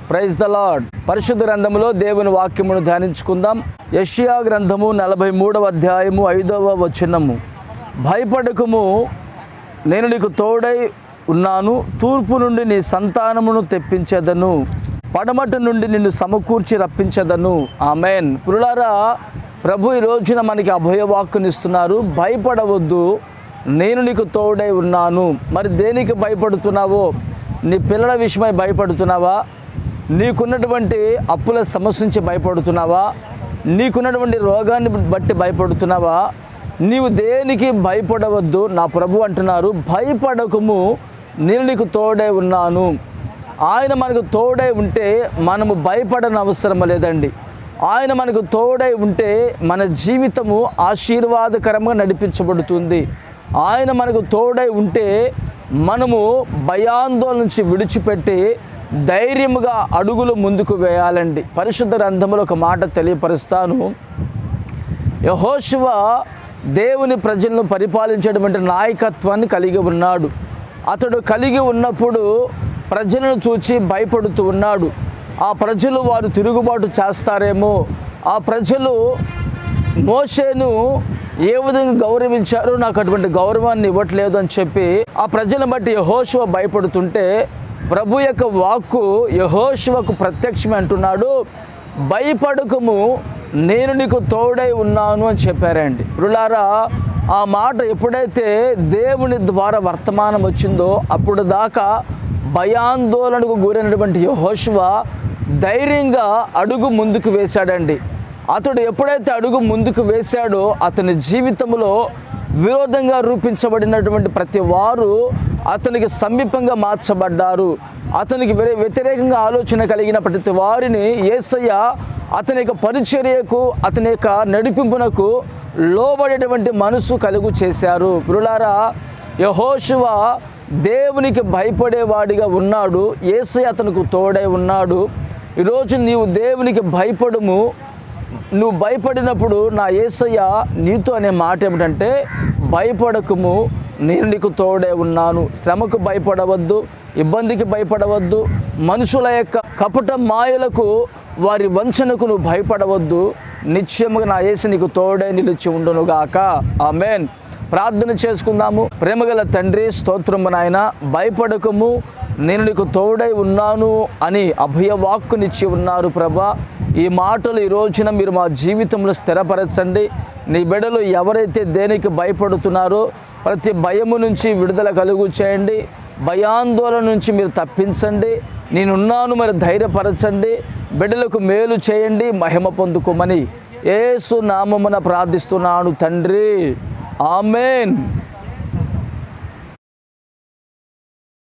Praise the lord. పరిశుద్ధ గ్రంథములో దేవుని వాక్యమును ధ్యానించుకుందాం. యెషయా గ్రంథము 43వ అధ్యాయము 5వ వచనము. భయపడకుము, నేను నీకు తోడై ఉన్నాను. తూర్పు నుండి నీ సంతానమును తెప్పించేదను, పడమటి నుండి నిన్ను సమకూర్చి రప్పించేదను. ఆమెన్. పురులారా, ప్రభు ఈ రోజున మనకి అభయవాక్కునిస్తున్నారు. భయపడవద్దు, నేను నీకు తోడై ఉన్నాను. మరి దేనికి భయపడుతున్నావో? నీ పిల్లల విషయమై భయపడుతున్నావా? నీకున్నటువంటి అప్పుల సమస్య నుంచి భయపడుతున్నావా? నీకున్నటువంటి రోగాన్ని బట్టి భయపడుతున్నావా? నీవు దేనికి భయపడవద్దు. నా ప్రభు అంటున్నారు, భయపడకుము, నేను నీకు తోడై ఉన్నాను. ఆయన మనకు తోడై ఉంటే మనము భయపడని అవసరం లేదండి. ఆయన మనకు తోడై ఉంటే మన జీవితము ఆశీర్వాదకరంగా నడిపించబడుతుంది. ఆయన మనకు తోడై ఉంటే మనము భయాందోళన నుంచి విడిచిపెట్టి ధైర్యముగా అడుగులు ముందుకు వేయాలండి. పరిశుద్ధ గ్రంథంలో ఒక మాట తెలియపరుస్తాను. యెహోషువ దేవుని ప్రజలను పరిపాలించేటువంటి నాయకత్వాన్ని కలిగి ఉన్నాడు. అతడు కలిగి ఉన్నప్పుడు ప్రజలను చూచి భయపడుతూ ఉన్నాడు. ఆ ప్రజలు వారు తిరుగుబాటు చేస్తారేమో, ఆ ప్రజలు మోషేను ఏ విధంగా గౌరవించారో నాకు అటువంటి గౌరవాన్ని ఇవ్వట్లేదు అని చెప్పి ఆ ప్రజలను బట్టి యెహోషువ భయపడుతుంటే ప్రభు యొక్క వాక్కు యెహోషువకు ప్రత్యక్షమే అంటున్నాడు, భయపడకుము, నేను నీకు తోడై ఉన్నాను అని చెప్పారండి. ప్రియులారా, ఆ మాట ఎప్పుడైతే దేవుని ద్వారా వర్తమానం వచ్చిందో అప్పుడు దాకా భయాందోళనకు గురైనటువంటి యెహోషువ ధైర్యంగా అడుగు ముందుకు వేశాడండి. అతడు ఎప్పుడైతే అడుగు ముందుకు వేశాడో అతని జీవితంలో విరోధంగా రూపించబడినటువంటి ప్రతి వారు అతనికి సమీపంగా మార్చబడ్డారు. అతనికి వ్యతిరేకంగా ఆలోచన కలిగిన ప్రతి వారిని యేసయ్య అతని యొక్క పరిచర్యకు, అతని యొక్క నడిపింపునకు లోబడేటువంటి మనసు కలుగు చేశారు. ప్రియులారా, యెహోషువ దేవునికి భయపడేవాడిగా ఉన్నాడు. యేసయ్య అతనికి తోడై ఉన్నాడు. ఈరోజు నీవు దేవునికి భయపడుము. నువ్వు భయపడినప్పుడు నా యేసయ్య నీతో అనే మాట ఏమిటంటే, భయపడకుము, నేను నీకు తోడే ఉన్నాను. శ్రమకు భయపడవద్దు, ఇబ్బందికి భయపడవద్దు, మనుషుల యొక్క కపట మాయలకు, వారి వంచనకు నువ్వు భయపడవద్దు. నిశ్చయముగా నా యేసు నీకు తోడే నిలిచి ఉండునుగాక. ఆమేన్. ప్రార్థన చేసుకుందాము. ప్రేమగల తండ్రి, స్తోత్రము నాయన. భయపడకము, నేను నీకు తోడై ఉన్నాను అని అభయవాక్కునిచ్చి ఉన్నారు ప్రభా. ఈ మాటలు ఈ రోజున మీరు మా జీవితంలో స్థిరపరచండి. నీ బిడ్డలు ఎవరైతే దేనికి భయపడుతున్నారో ప్రతి భయము నుంచి విడుదల కలుగు చేయండి. భయాందోళన నుంచి మీరు తప్పించండి. నేనున్నాను, మరి ధైర్యపరచండి. బిడ్డలకు మేలు చేయండి, మహిమ పొందుకోమని యేసు నామమున ప్రార్థిస్తున్నాను తండ్రి. ఆమేన్.